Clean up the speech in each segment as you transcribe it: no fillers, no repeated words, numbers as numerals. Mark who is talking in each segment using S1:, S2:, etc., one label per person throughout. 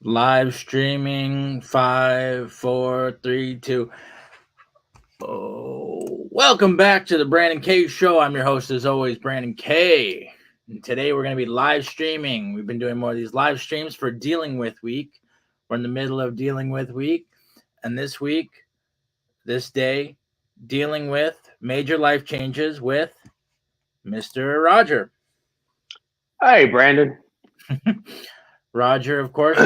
S1: Live streaming. 5, 4, 3, 2. Oh, welcome back to the Brandon K Show. I'm your host, as always, Brandon K. And today we're going to be live streaming. We've been doing more of these live streams for Dealing With Week. We're in the middle of Dealing With Week. And this week, this day, dealing with major life changes with Mr. Rodger.
S2: Hey, Brandon.
S1: Rodger, of course,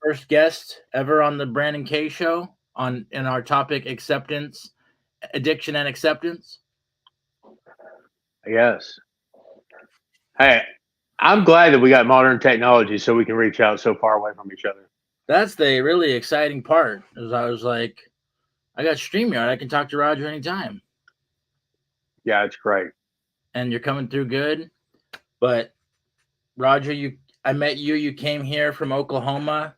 S1: first guest ever on the Brandon K Show in our topic acceptance, addiction, and acceptance.
S2: Yes. Hey, I'm glad that we got modern technology so we can reach out so far away from each other.
S1: That's the really exciting part. Is I was like, I got StreamYard. I can talk to Rodger anytime,
S2: Yeah, it's great.
S1: and you're coming through good. But Rodger, I met you. You came here from Oklahoma,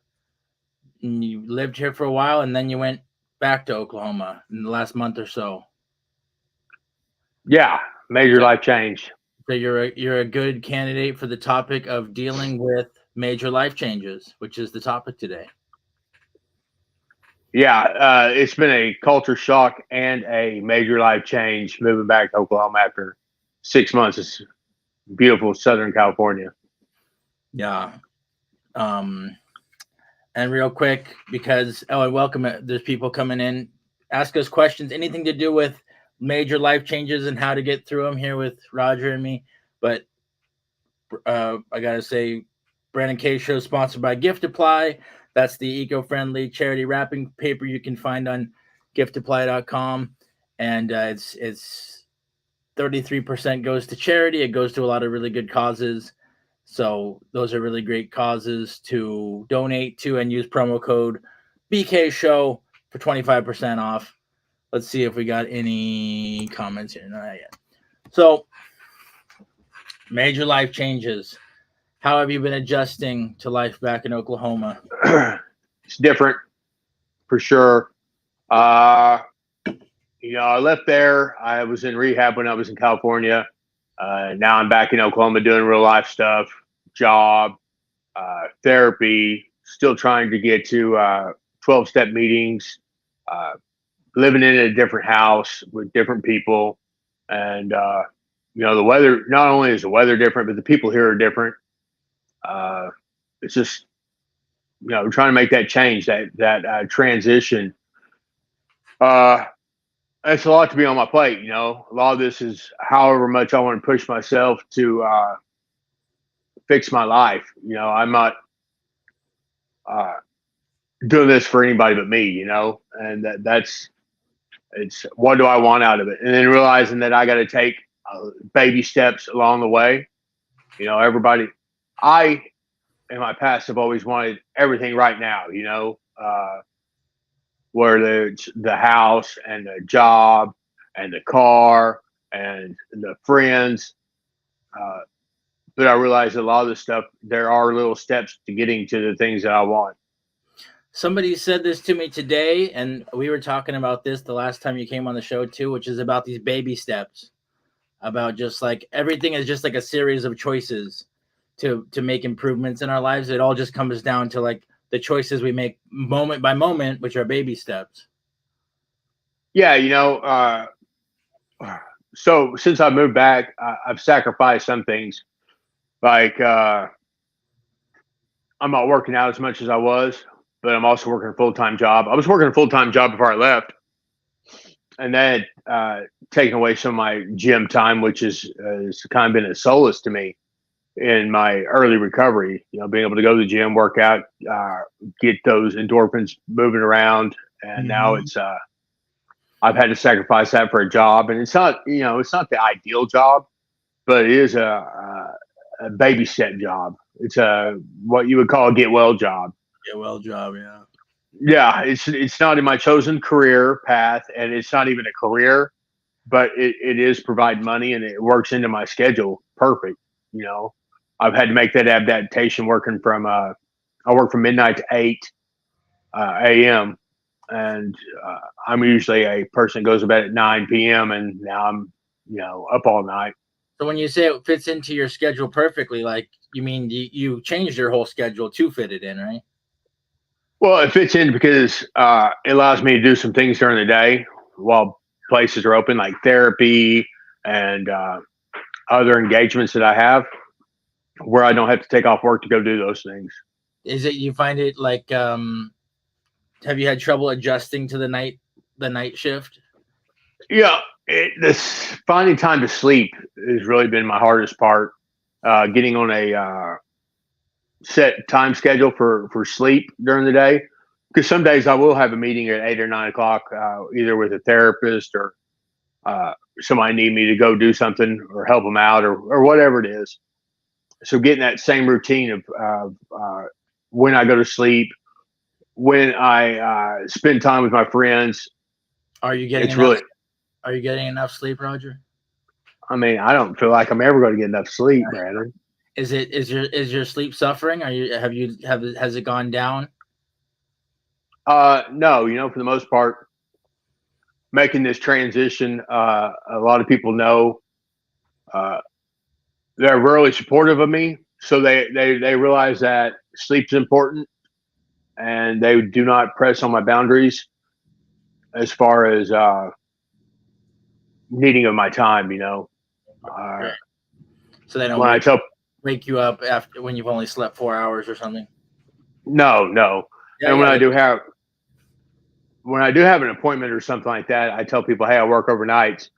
S1: and you lived here for a while, and then you went back to Oklahoma in the last month or so.
S2: Yeah, major life change.
S1: So you're a good candidate for the topic of dealing with major life changes, which is the topic today.
S2: Yeah, it's been a culture shock and a major life change moving back to Oklahoma after 6 months. It's beautiful Southern California.
S1: Yeah. And real quick, because and welcome. There's people coming in. Ask us questions, anything to do with major life changes and how to get through them here with Rodger and me. But I gotta say, Brandon K Show is sponsored by Gift Apply. That's the eco-friendly charity wrapping paper you can find on giftapply.com, and it's 33% goes to charity. It goes to a lot of really good causes. So those are really great causes to donate to, and use promo code BK Show for 25% off. Let's see if we got any comments here. Not yet. So, major life changes. How have you been adjusting to life back in Oklahoma?
S2: It's different for sure. I left there. I was in rehab when I was in California. Now I'm back in Oklahoma doing real life stuff, job, therapy, still trying to get to 12-step meetings, uh, living in a different house with different people. And, the weather, not only is the weather different, but the people here are different. It's just, trying to make that change, that transition. Uh, it's a lot to be on my plate. A lot of this is however much I want to push myself to fix my life. I'm not uh, doing this for anybody but me. And that's it's what do I want out of it, and then realizing that I got to take baby steps along the way. Everybody, I in my past have always wanted everything right now. Where the house and the job and the car and the friends. Uh, but I realized a lot of this stuff, there are little steps to getting to the things that I want.
S1: Somebody said this to me today, and we were talking about this the last time you came on the show too, which is about these baby steps. About just like everything is just like a series of choices to make improvements in our lives. It all just comes down to like the choices we make moment by moment, which are baby steps.
S2: Yeah, so since I moved back, I've sacrificed some things. Like I'm not working out as much as I was, but I'm also working a full time job. I was working a full time job before I left, and that taken away some of my gym time, which has kind of been a solace to me in my early recovery. Being able to go to the gym, work out, get those endorphins moving around, and now it's I've had to sacrifice that for a job, and it's not the ideal job, but it is a baby step job. It's a what you would call a get well job.
S1: Get well job, yeah.
S2: Yeah, it's not in my chosen career path, and it's not even a career, but it is provide money, and it works into my schedule perfect. I've had to make that adaptation working from I work from midnight to 8 a.m. and I'm usually a person that goes to bed at 9 p.m. and now I'm up all night.
S1: So when you say it fits into your schedule perfectly, like you mean you changed your whole schedule to fit it in, right?
S2: Well, it fits in because it allows me to do some things during the day while places are open, like therapy and other engagements that I have, where I don't have to take off work to go do those things.
S1: Is it you find it like have you had trouble adjusting to the night shift?
S2: Yeah, this finding time to sleep has really been my hardest part. Getting on a set time schedule for sleep during the day, because some days I will have a meeting at 8 or 9 o'clock, either with a therapist or somebody need me to go do something or help them out or whatever it is. So getting that same routine of when I go to sleep, when I spend time with my friends,
S1: Are you getting
S2: it's
S1: enough?
S2: really.
S1: Are you getting enough sleep, Roger?
S2: I mean, I don't feel like I'm ever going to get enough sleep, Brandon.
S1: Is your sleep suffering? Are you have has it gone down?
S2: No, for the most part, making this transition, a lot of people know uh, they're really supportive of me, so they realize that sleep's important, and they do not press on my boundaries as far as needing of my time. Uh,
S1: Right. So they don't
S2: when I tell
S1: wake you up after when you've only slept 4 hours or something.
S2: no,
S1: Yeah,
S2: and
S1: yeah.
S2: when I do have an appointment or something like that, I tell people, hey, I work overnights,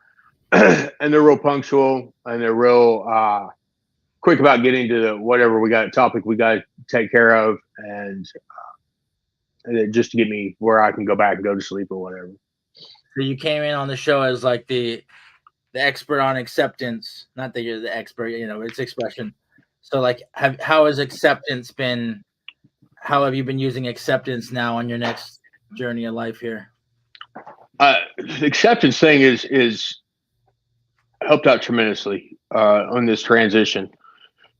S2: and they're real punctual and they're real quick about getting to the whatever topic we got to take care of, and just to get me where I can go back and go to sleep or whatever.
S1: So you came in on the show as like the expert on acceptance. Not that you're the expert, it's expression. So like, how has acceptance been? How have you been using acceptance now on your next journey of life here?
S2: The acceptance thing is helped out tremendously on this transition.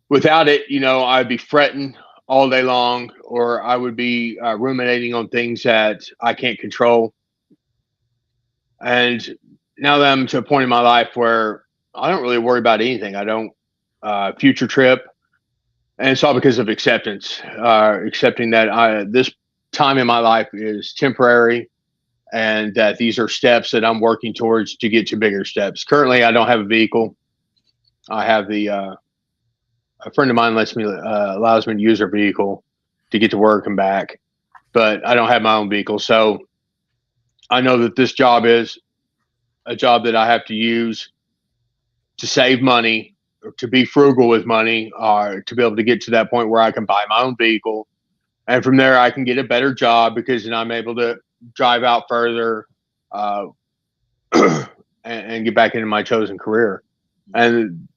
S2: Without it, I'd be fretting all day long, or I would be ruminating on things that I can't control. And now that I'm to a point in my life where I don't really worry about anything, I don't future trip, and it's all because of acceptance, accepting that this time in my life is temporary, and that these are steps that I'm working towards to get to bigger steps. Currently, I don't have a vehicle. I have a friend of mine allows me to use her vehicle to get to work and back, but I don't have my own vehicle. So I know that this job is a job that I have to use to save money, or to be frugal with money, or to be able to get to that point where I can buy my own vehicle. And from there, I can get a better job, because then I'm able to drive out further, uh, and get back into my chosen career. And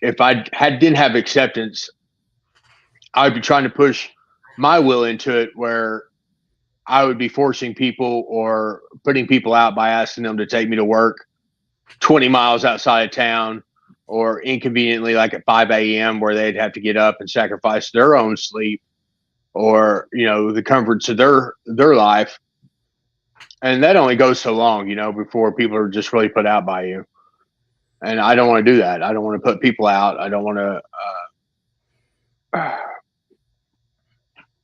S2: if didn't have acceptance, I'd be trying to push my will into it, where I would be forcing people or putting people out by asking them to take me to work 20 miles outside of town, or inconveniently like at 5 a.m., where they'd have to get up and sacrifice their own sleep, or the comforts of their life. And that only goes so long, before people are just really put out by you. And I don't want to do that. I don't want to put people out. I don't want to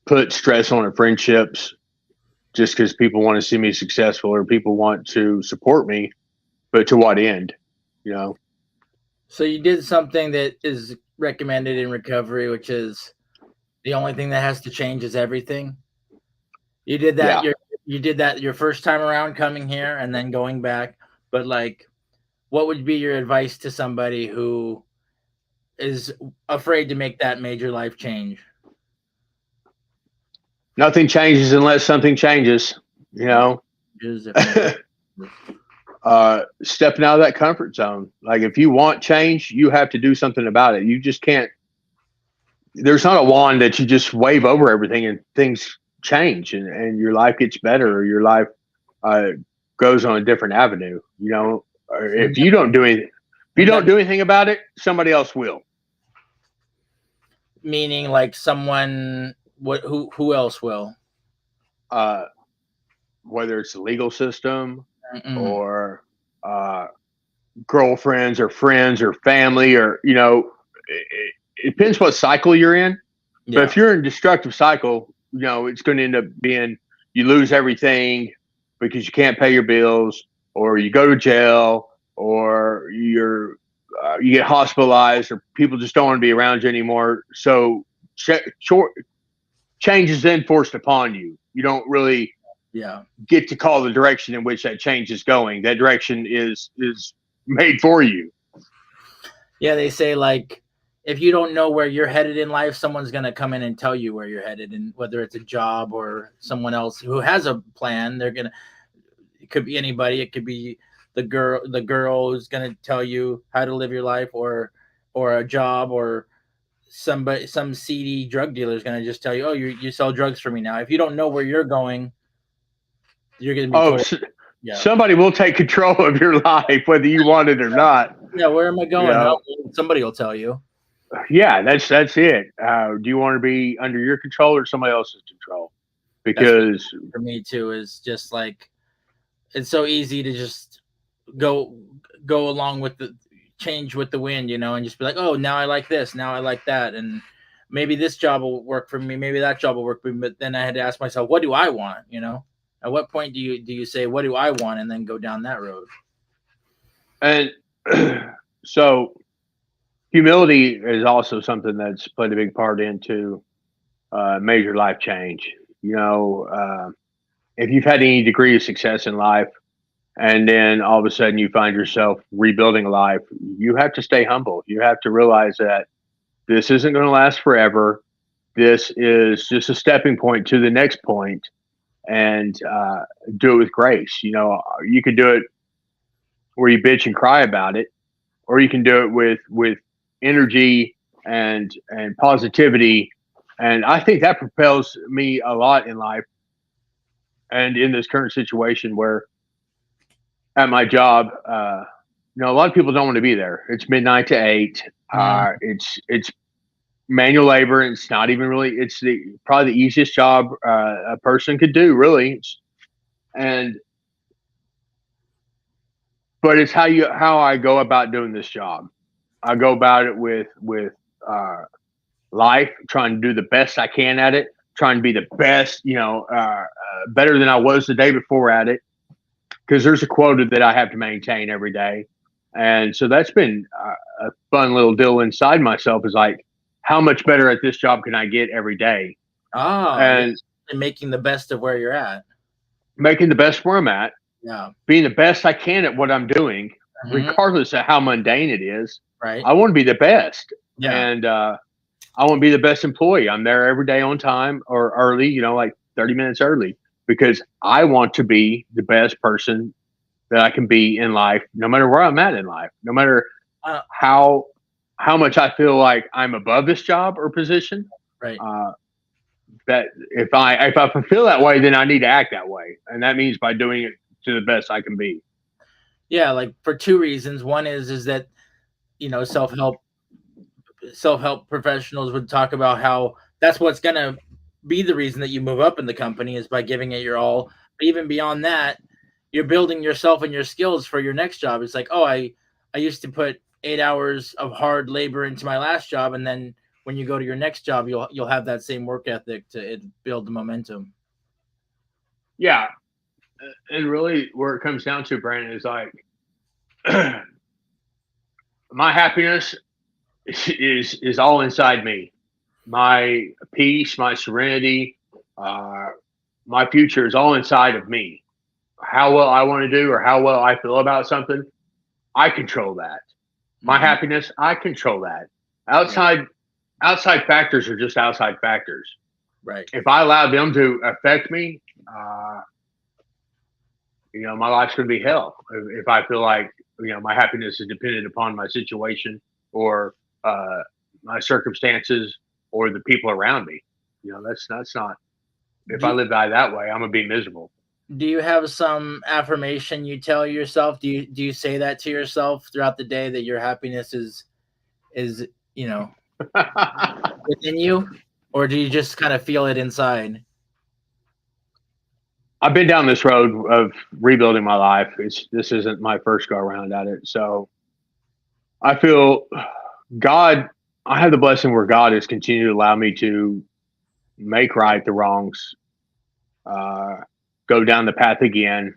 S2: put stress on friendships just because people want to see me successful, or people want to support me, but to what end?
S1: So you did something that is recommended in recovery, which is the only thing that has to change is everything. You did that.
S2: Yeah.
S1: You did that your first time around coming here and then going back. But like, what would be your advice to somebody who is afraid to make that major life change?
S2: Nothing changes unless something changes. Stepping out of that comfort zone. Like, if you want change, you have to do something about it. You just can't. There's not a wand that you just wave over everything and things change, and your life gets better, or your life goes on a different avenue. If you don't do anything about it, somebody else will.
S1: Meaning, like, someone. Who else will?
S2: Whether it's the legal system, or
S1: Mm-mm.
S2: girlfriends or friends or family, or it depends what cycle you're in.
S1: Yeah.
S2: But if you're in a destructive cycle, it's going to end up being you lose everything because you can't pay your bills, or you go to jail, or you get hospitalized, or people just don't want to be around you anymore. So short change is then forced upon you. You don't really
S1: Yeah.
S2: get to call the direction in which that change is going. That direction is made for you.
S1: Yeah, they say like if you don't know where you're headed in life, someone's gonna come in and tell you where you're headed, and whether it's a job or someone else who has a plan, they're gonna. It could be anybody. It could be the girl who's gonna tell you how to live your life, or a job, or some seedy drug dealer is gonna just tell you, oh, you sell drugs for me now. If you don't know where you're going, you're gonna be
S2: Oh,
S1: told, yeah,
S2: somebody will take control of your life, whether you want it or not.
S1: yeah, where am I
S2: You
S1: going?
S2: know,
S1: Oh, somebody will tell you.
S2: yeah, that's it. Do you want to be under your control or somebody else's control?
S1: That's what
S2: Because
S1: for me too is just like it's so easy to just go go along with the change with the wind, and just be like, oh, now I like this, now I like that, and maybe this job will work for me, maybe that job will work for me. But then I had to ask myself, what do I want? At what point do you say, what do I want, and then go down that road?
S2: and so humility is also something that's played a big part into major life change. If you've had any degree of success in life, and then all of a sudden you find yourself rebuilding life, you have to stay humble. You have to realize that this isn't going to last forever. This is just a stepping point to the next point, and do it with grace. You can do it where you bitch and cry about it, or you can do it with energy and positivity. And I think that propels me a lot in life, and in this current situation where at my job, a lot of people don't want to be there. It's midnight to 8.
S1: Mm,
S2: It's manual labor. And it's not even really. It's probably the easiest job a person could do, really. And but it's how I go about doing this job. I go about it with uh, life, trying to do the best I can at it, trying to be the best, better than I was the day before at it, because there's a quota that I have to maintain every day. And so that's been a fun little deal inside myself, is like, how much better at this job can I get every day?
S1: yeah,
S2: And
S1: and making the best of where you're at.
S2: making the best where I'm at,
S1: Yeah.
S2: being the best I can at what I'm doing,
S1: Hmm.
S2: regardless of how mundane it is.
S1: Right.
S2: I want to be the best.
S1: Yeah.
S2: And I want to be the best employee. I'm there every day on time or early, like 30 minutes early, because I want to be the best person that I can be in life, no matter where I'm at in life, no matter
S1: uh,
S2: how much I feel like I'm above this job or position.
S1: right.
S2: Uh, that if I fulfill that way, then I need to act that way, and that means by doing it to the best I can be.
S1: Yeah, like for two reasons. One is that you know self help self help professionals would talk about how that's what's gonna be the reason that you move up in the company is by giving it your all. But even beyond that, you're building yourself and your skills for your next job. It's like, oh, I used to put 8 hours of hard labor into my last job, and then when you go to your next job, you'll have that same work ethic to build the momentum.
S2: Yeah, and really, where it comes down to, Brandon, is like my happiness is all inside me. My peace, my serenity, uh, my future is all inside of me. How well I want to do or how well I feel about something, I control that. My
S1: Hmm.
S2: happiness, I control that.
S1: Yeah,
S2: Outside factors are just outside factors.
S1: right.
S2: If I allow them to affect me, my life's going to be hell. If I feel like my happiness is dependent upon my situation or uh, my circumstances or the people around me, that's not. If I
S1: Do
S2: live by that way, I'm gonna be miserable.
S1: do you have some affirmation you tell yourself? Do you say that to yourself throughout the day that your happiness is you know within you, or do you just kind of feel it inside?
S2: I've been down this road of rebuilding my life. This isn't my first go around at it, so I feel God. I have the blessing where God has continued to allow me to make right the wrongs, go down the path again,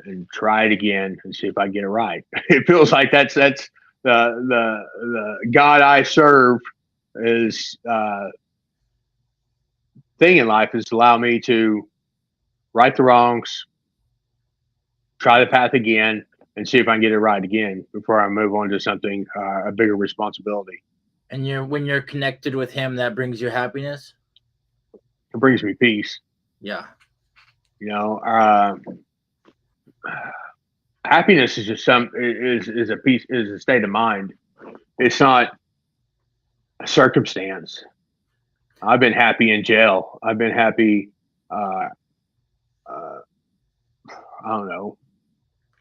S2: and try it again and see if I get it right. It feels like that's the God I serve is thing in life is to allow me to right the wrongs, try the path again, and see if I can get it right again before I move on to something a bigger responsibility.
S1: And when you're connected with Him, that brings you happiness.
S2: It brings me peace.
S1: Yeah.
S2: You know, happiness is just is a peace is a state of mind. It's not a circumstance. I've been happy in jail. I've been happy. Uh, uh, I don't know,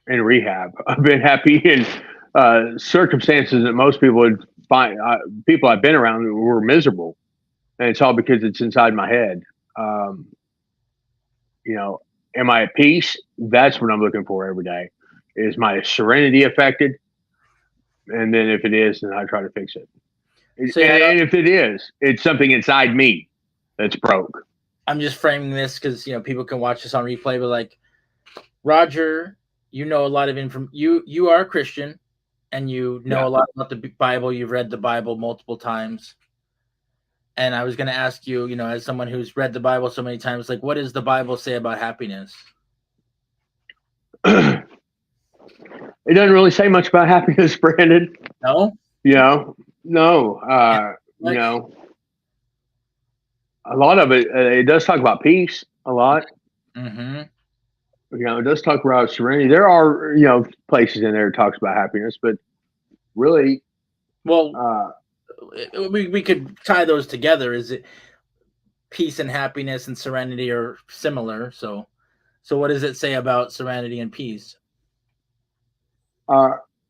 S2: in rehab. I've been happy in circumstances that most people would find. People I've been around were miserable, and it's all because it's inside my head. Um, you know, am I at peace? That's what I'm looking for every day. Is my serenity affected? And then if it is, then I try to fix it.
S1: So
S2: And if it is, it's something inside me that's broke.
S1: I'm just framing this because people can watch this on replay, but like Rodger, you know a lot of you are a Christian, and you know a lot about the Bible. You've read the Bible multiple times. And I was going to ask you, as someone who's read the Bible so many times, like, what does the Bible say about happiness?
S2: It doesn't really say much about happiness, Brandon.
S1: No?
S2: No. A lot of it does talk about peace a lot.
S1: Mm-hmm.
S2: It does talk about serenity. There are, places in there that talks about happiness, but really,
S1: well, we could tie those together. Is it peace and happiness and serenity are similar? So what does it say about serenity and peace?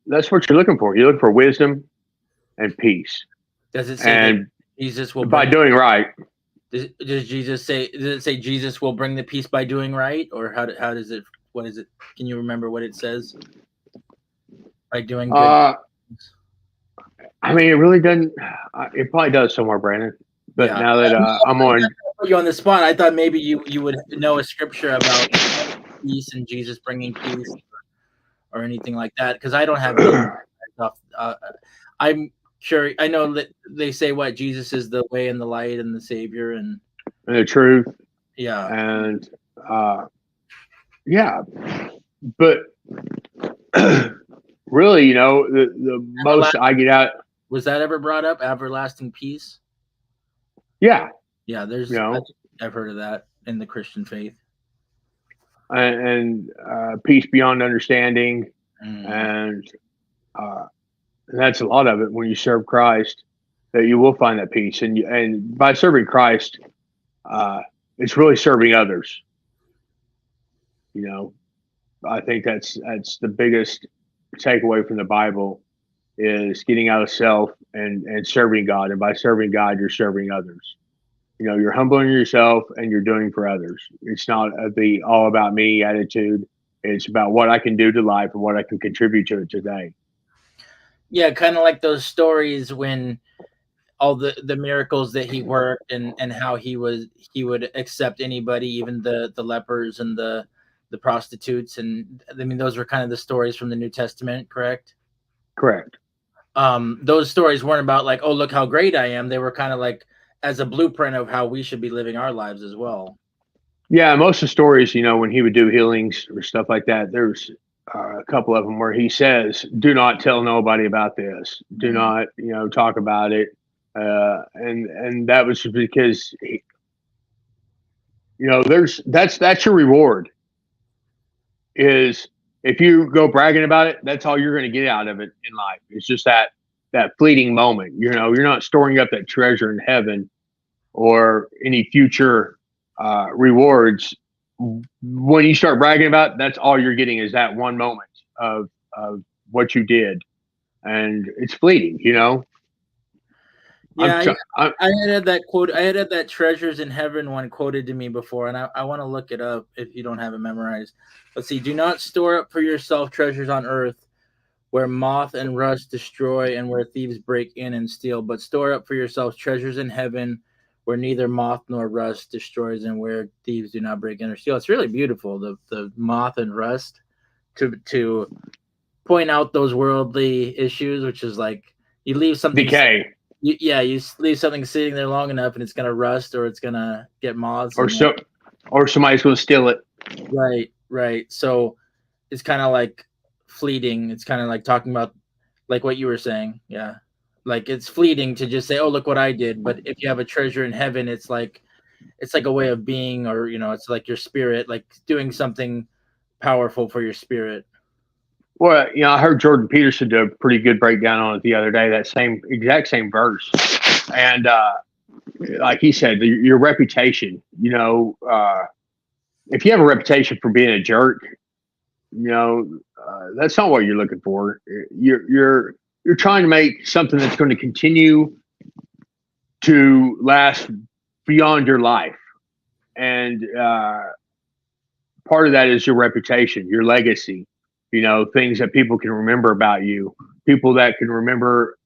S2: That's what you're looking for. You look for wisdom and peace.
S1: Does it say that Jesus will
S2: by doing right?
S1: Does Jesus say? Does it say Jesus will bring the peace by doing right, or how does it? What is it? Can you remember what it says? By doing good.
S2: I mean, it really doesn't. It probably does somewhere, Brandon. But now that I'm on,
S1: put you on the spot. I thought maybe you would know a scripture about peace and Jesus bringing peace, or anything like that, because I don't have any stuff. I'm sure I know that they say what Jesus is the way and the light and the Savior and
S2: the truth.
S1: Yeah.
S2: And but really, the most I get out.
S1: Was that ever brought up? Everlasting peace?
S2: Yeah.
S1: Yeah, there's I've heard of that in the Christian faith.
S2: And peace beyond understanding. And that's a lot of it when you serve Christ, that you will find that peace. And by serving Christ, it's really serving others. I think that's the biggest takeaway from the Bible is getting out of self and serving God. And by serving God, you're serving others. You're humbling yourself and you're doing for others. It's not the all about me attitude. It's about what I can do to life and what I can contribute to it today.
S1: Yeah, kind of like those stories when all the miracles that he worked and how he would accept anybody, even the lepers and the prostitutes. And I mean, those were kind of the stories from the New Testament, correct?
S2: Correct.
S1: Those stories weren't about like, oh, look how great I am. They were kind of like as a blueprint of how we should be living our lives as well.
S2: Yeah, most of the stories, when he would do healings or stuff like that, there's a couple of them where he says, "Do not tell nobody about this. Do not, talk about it." And that was because, that's your reward. Is if you go bragging about it, that's all you're going to get out of it in life. It's just that fleeting moment. You're not storing up that treasure in heaven or any future rewards. When you start bragging about it, that's all you're getting is that one moment of what you did, and it's fleeting.
S1: Yeah, I had that quote. I had that treasures in heaven one quoted to me before, and I want to look it up if you don't have it memorized. Let's see. Do not store up for yourself treasures on earth, where moth and rust destroy and where thieves break in and steal, but store up for yourselves treasures in heaven, where neither moth nor rust destroys, and where thieves do not break in or steal. It's really beautiful. The moth and rust to point out those worldly issues, which is like you leave something
S2: Decay.
S1: you leave something sitting there long enough, and it's gonna rust or it's gonna get moths.
S2: Or somebody's going to steal it.
S1: Right. So it's kind of like fleeting. It's kind of like talking about like what you were saying. Yeah. Like it's fleeting to just say, "Oh, look what I did." But if you have a treasure in heaven, it's like a way of being, or it's like your spirit, like doing something powerful for your spirit.
S2: Well, I heard Jordan Peterson do a pretty good breakdown on it the other day. That exact same verse, and like he said, your reputation. If you have a reputation for being a jerk, that's not what you're looking for. You're trying to make something that's going to continue to last beyond your life, and part of that is your reputation, your legacy. Things that people can remember about you, people that can remember,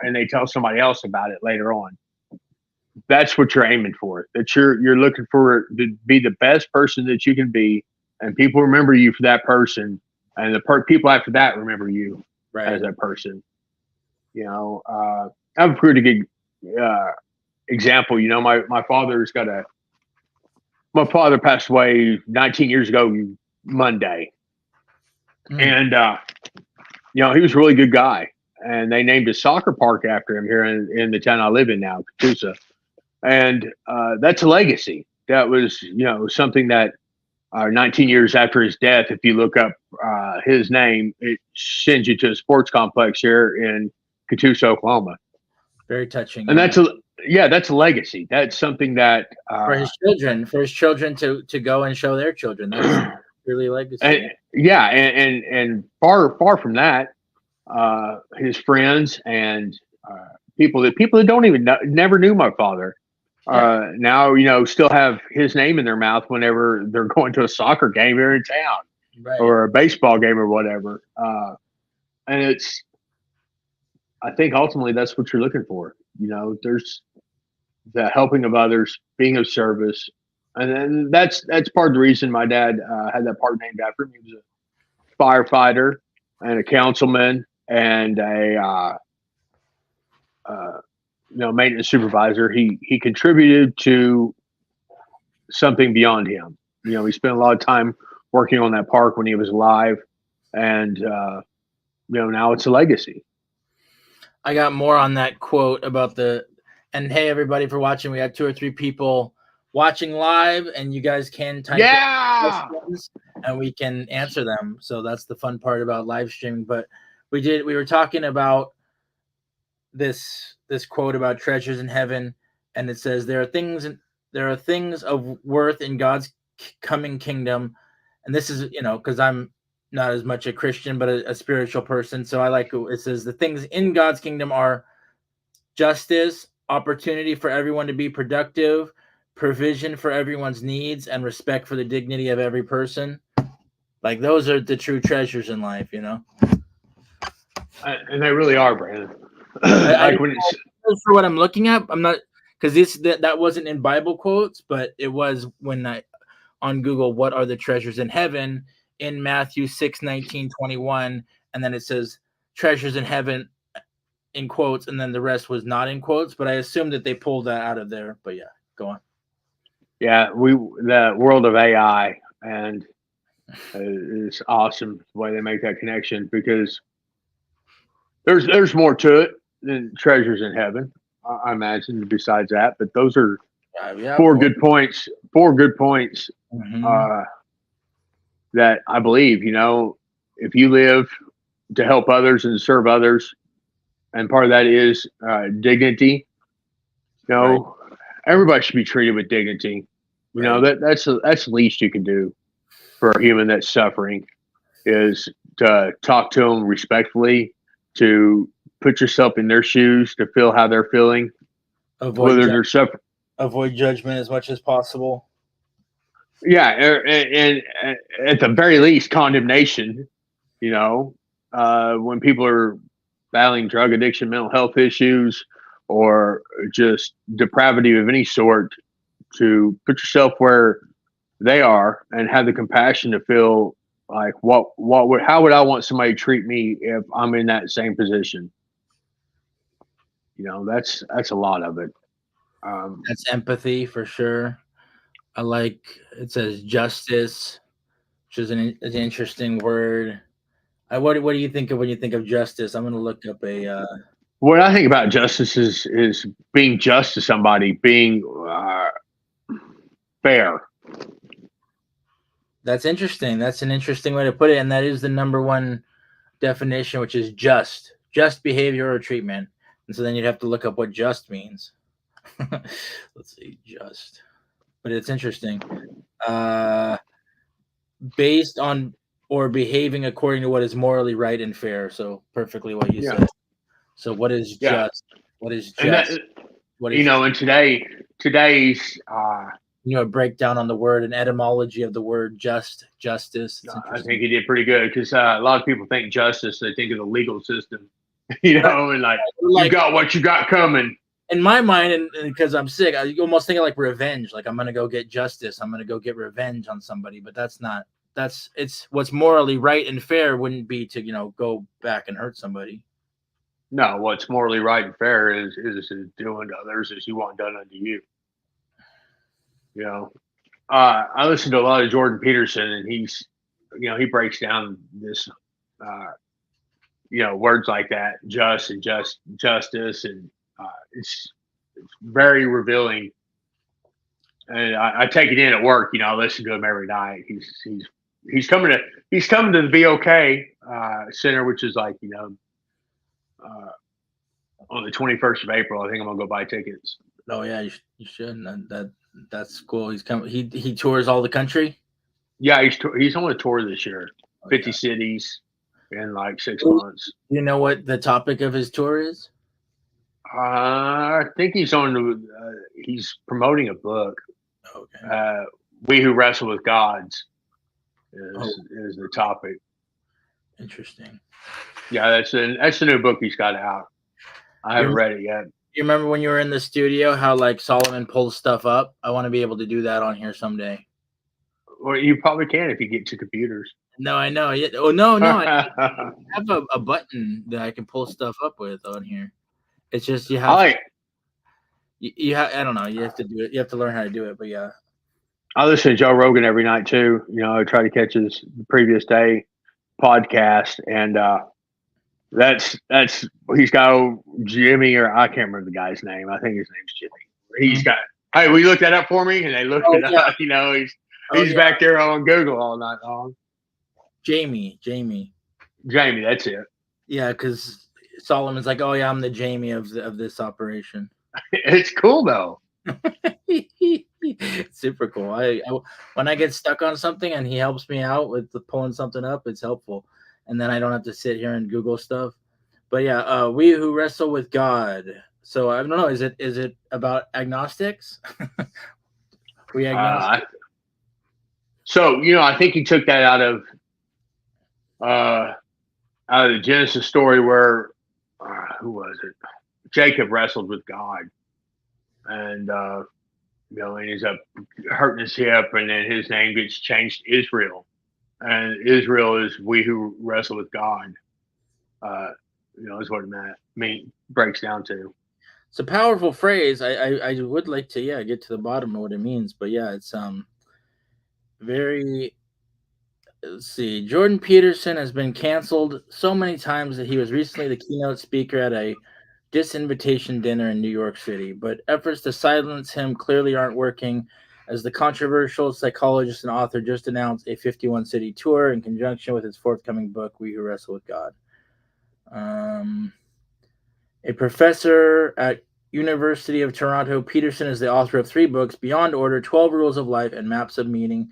S2: and they tell somebody else about it later on. That's what you're aiming for. That you're looking for to be the best person that you can be, and people remember you for that person, and the people after that remember you as that person. I have a pretty good example. My father passed away 19 years ago Monday, and he was a really good guy, and they named a soccer park after him here in the town I live in now, Catoosa. And that's a legacy. That was, something that 19 years after his death, if you look up his name, it sends you to a sports complex here in Catoosa, Oklahoma.
S1: Very touching.
S2: And that's a legacy. That's something that
S1: for his children to go and show their children. That's really legacy.
S2: And far from that, his friends and people that don't even never knew my father. Now, still have his name in their mouth whenever they're going to a soccer game here in town, or a baseball game or whatever. And I think ultimately that's what you're looking for. There's the helping of others, being of service. And then that's part of the reason my dad had that park named after him. He was a firefighter and a councilman and a maintenance supervisor. He contributed to something beyond him. He spent a lot of time working on that park when he was alive, and now it's a legacy.
S1: I got more on that quote about and hey, everybody, for watching. We have 2 or 3 people watching live, and you guys can type questions and we can answer them. So that's the fun part about live streaming. But we were talking about this quote about treasures in heaven, and it says there are things of worth in God's coming kingdom. And this is, because I'm not as much a Christian, but a spiritual person. So I like it says the things in God's kingdom are justice, opportunity for everyone to be productive, provision for everyone's needs, and respect for the dignity of every person. Like those are the true treasures in life,
S2: And they really are, Brandon.
S1: For what I'm looking at, I'm not, because that wasn't in Bible quotes, but it was when on Google, what are the treasures in heaven, in Matthew 6:19-21, and then it says treasures in heaven in quotes, and then the rest was not in quotes, but I assumed that they pulled that out of there. But yeah, go on.
S2: Yeah, the world of AI, and it's awesome the way they make that connection, because there's more to it than treasures in heaven, I imagine, besides that. But those are four good points. Mm-hmm. That I believe, if you live to help others and serve others, and part of that is dignity, everybody should be treated with dignity. That's the least you can do for a human that's suffering, is to talk to them respectfully, to put yourself in their shoes, to feel how they're feeling,
S1: avoid judgment as much as possible.
S2: Yeah, and at the very least, condemnation. When people are battling drug addiction, mental health issues, or just depravity of any sort, to put yourself where they are and have the compassion to feel like how would I want somebody to treat me if I'm in that same position? That's a lot of it.
S1: That's empathy for sure. I like it says justice, which is an interesting word. What do you think of when you think of justice? I'm gonna look up a.
S2: What I think about justice is being just to somebody, being fair.
S1: That's interesting. That's an interesting way to put it, and that is the number one definition, which is just behavior or treatment. And so then you'd have to look up what just means. Let's see, just. But it's interesting. Uh, Based on or behaving according to what is morally right and fair. So perfectly what you
S2: Yeah,
S1: said. So what is
S2: yeah,
S1: just? What is
S2: and that
S1: just? What is
S2: and today's
S1: a breakdown on the word and etymology of the word justice. It's
S2: I
S1: interesting.
S2: think he did pretty good because a lot of people think justice, they think of the legal system,
S1: Right.
S2: and like you
S1: Like
S2: got what you got coming.
S1: in my mind, and because I'm sick, I almost think of like revenge. Like I'm gonna go get justice. I'm gonna go get revenge on somebody. But that's not. It's what's morally right and fair wouldn't be to go back and hurt somebody.
S2: No, what's morally right and fair is doing to others as you want done unto you. You know, I listen to a lot of Jordan Peterson, and he breaks down this, uh, words like that, just and justice, and it's very revealing. And I take it in at work. I listen to him every night. He's coming to the BOK Center, which is like uh, on the 21st of April. I think I'm gonna go buy tickets.
S1: Oh yeah, you should. And that's cool. He's coming. He tours all the country.
S2: Yeah, he's on a tour this year,
S1: Oh,
S2: 50
S1: yeah.
S2: cities in like 6
S1: Do
S2: months.
S1: you know what the topic of his tour is?
S2: I think he's promoting a book.
S1: Okay.
S2: We Who Wrestle with Gods
S1: Oh,
S2: is the topic.
S1: interesting.
S2: Yeah, that's the new book he's got out. I
S1: You
S2: haven't read it yet.
S1: you remember when you were in the studio how like Solomon pulls stuff up? I want to be able to do that on here someday.
S2: Well, you probably can if you get to computers.
S1: No, I know. Yeah. Oh no, I
S2: I
S1: have a button that I can pull stuff up with on here. It's just
S2: like
S1: you have I don't know. You have to do it. You have to learn how to do it. But yeah,
S2: I listen to Joe Rogan every night too. I try to catch his previous day podcast, and that's he's got Jimmy, or I can't remember the guy's name. I think his name's Jimmy. He's got, hey, will you look that up for me? And they look
S1: oh
S2: it
S1: yeah,
S2: up.
S1: oh
S2: He's
S1: yeah,
S2: back there on Google all night long.
S1: Jamie.
S2: Jamie, that's it.
S1: Yeah, because Solomon's like, oh yeah, I'm the Jamie of this operation.
S2: It's cool though.
S1: Super cool. When I get stuck on something and he helps me out with pulling something up, it's helpful, and then I don't have to sit here and Google stuff. But yeah, we who wrestle with God. So I don't know. Is it about agnostics? We agnostic?
S2: So I think he took that uh, out of the Genesis story where who was it? Jacob wrestled with God, and he ends up hurting his hip, and then his name gets changed to Israel, and Israel is we who wrestle with God. Is what it breaks down to.
S1: It's a powerful phrase. I would like to get to the bottom of what it means, but yeah, it's very. Let's see. Jordan Peterson has been canceled so many times that he was recently the keynote speaker at a disinvitation dinner in New York City, but efforts to silence him clearly aren't working, as the controversial psychologist and author just announced a 51-city tour in conjunction with his forthcoming book, We Who Wrestle with God. A professor at University of Toronto, Peterson is the author of 3 books, Beyond Order, 12 Rules of Life, and Maps of Meaning,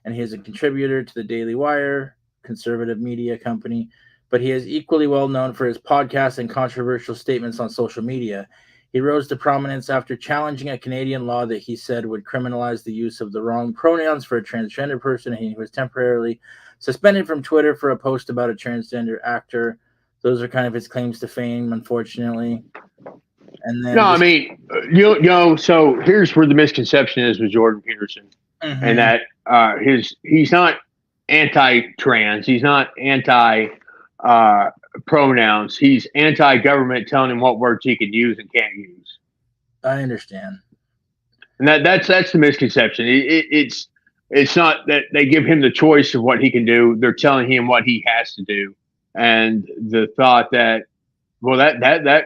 S1: and he is a contributor to the Daily Wire, conservative media company, but he is equally well known for his podcasts and controversial statements on social media. He rose to prominence after challenging a Canadian law that he said would criminalize the use of the wrong pronouns for a transgender person, and he was temporarily suspended from Twitter for a post about a transgender actor. Those are kind of his claims to fame, unfortunately. And
S2: No,
S1: then
S2: I
S1: just
S2: mean, so here's where the misconception is with Jordan Peterson, and
S1: mhm,
S2: that he's not anti-trans, he's not anti uh, pronouns, he's anti-government telling him what words he can use and can't use,
S1: I understand.
S2: and that's the misconception. It's not that they give him the choice of what he can do; they're telling him what he has to do, and the thought that well, that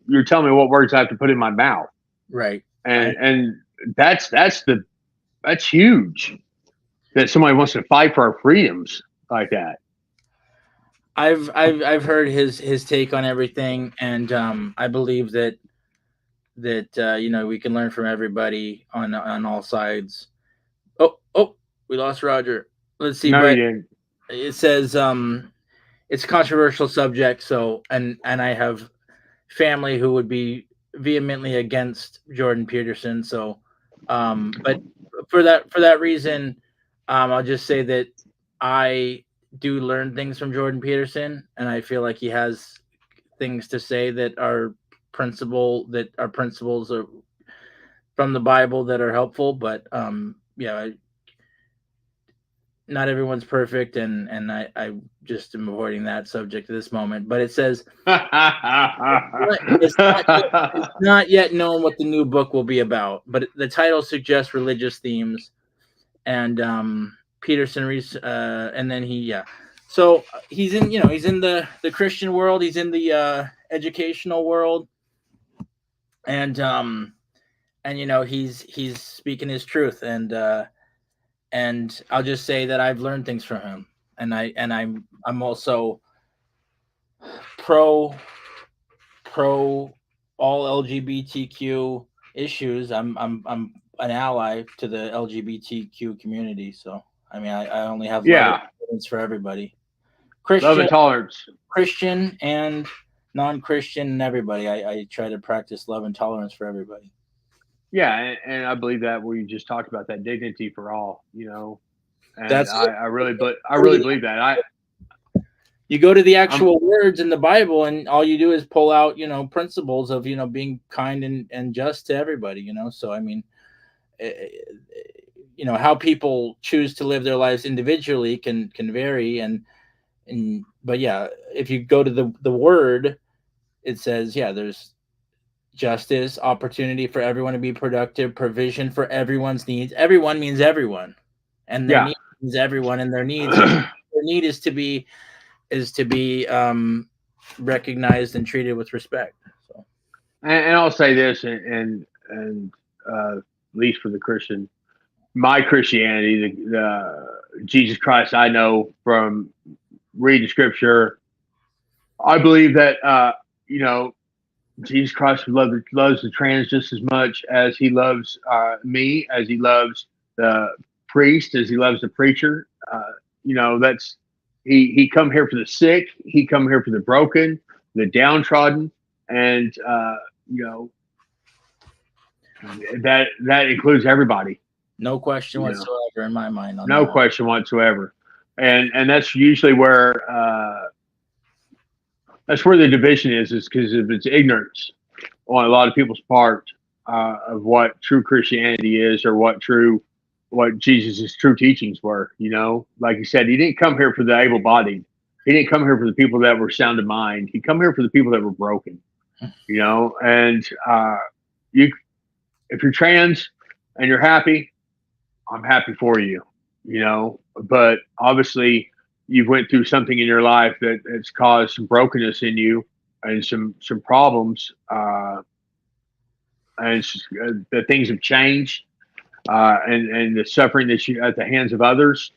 S2: you're telling me what words I have to put in my mouth,
S1: Right. I
S2: and that's huge that somebody wants to fight for our freedoms like that.
S1: I've heard his take on everything, and I believe that we can learn from everybody on all sides. Oh, we lost Roger. Let's see,
S2: No, you
S1: but
S2: didn't.
S1: it says it's a controversial subject, so and I have family who would be vehemently against Jordan Peterson. So, but for that reason, I'll just say that I do learn things from Jordan Peterson, and I feel like he has things to say that are principles from the Bible that are helpful. But yeah, not everyone's perfect, and I just am avoiding that subject at this moment. But it says it's not yet known what the new book will be about, but the title suggests religious themes. And Peterson, and then so he's in the Christian world, he's in the educational world, and he's speaking his truth, and I'll just say that I've learned things from him, and I'm also pro pro all LGBTQ issues. I'm an ally to the LGBTQ community. So I mean, I only have love and
S2: Yeah,
S1: tolerance for everybody,
S2: love
S1: Christian,
S2: and tolerance.
S1: Christian, and non-Christian, and everybody. I try to practice love and tolerance for everybody.
S2: Yeah, and I believe that we just talked about that dignity for all, and
S1: That's it.
S2: I really believe that.
S1: You go to the
S2: I'm
S1: actual words in the Bible, and all you do is pull out, principles of, being kind and just to everybody. So I mean, eh, how people choose to live their lives individually can vary, and but yeah, if you go to the word, it says, yeah, there's justice, opportunity for everyone to be productive, provision for everyone's needs. Everyone means everyone, and their
S2: yeah.
S1: needs means everyone, and their needs is their need is to be recognized and treated with respect. So
S2: And I'll say this, and at least for the Christian, my Christianity, the Jesus Christ I know from reading Scripture, I believe that Jesus Christ loves the trans just as much as he loves me, as he loves the priest, as he loves the preacher. That's he come here for the sick, he come here for the broken, the downtrodden, and you know that includes everybody.
S1: no question
S2: You know,
S1: whatsoever in my mind on
S2: no
S1: that.
S2: question whatsoever. And that's usually where the division is because if it's ignorance on a lot of people's part of what true Christianity is or what Jesus' true teachings were. Like you said, he didn't come here for the able-bodied. He didn't come here for the people that were sound of mind. He come here for the people that were broken. And you, if you're trans and you're happy, I'm happy for you. But obviously you've went through something in your life that's caused some brokenness in you and some problems. And the things have changed, and the suffering that you at the hands of others.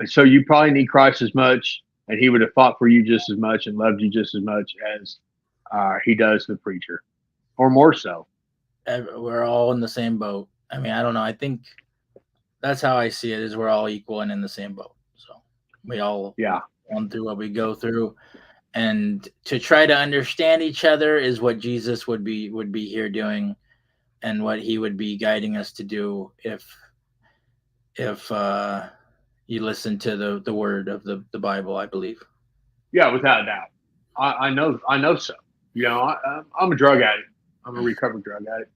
S2: And so you probably need Christ as much, and He would have fought for you just as much and loved you just as much as He does the preacher, or more so.
S1: We're all in the same boat. I mean, I don't know. I think that's how I see it. Is we're all equal and in the same boat. So we all
S2: Yeah,
S1: gone through what we go through, and to try to understand each other is what Jesus would be here doing, and what he would be guiding us to do if you listen to the word of the Bible, I believe.
S2: yeah, without a doubt. I know so. I'm a drug addict. I'm a recovered drug addict.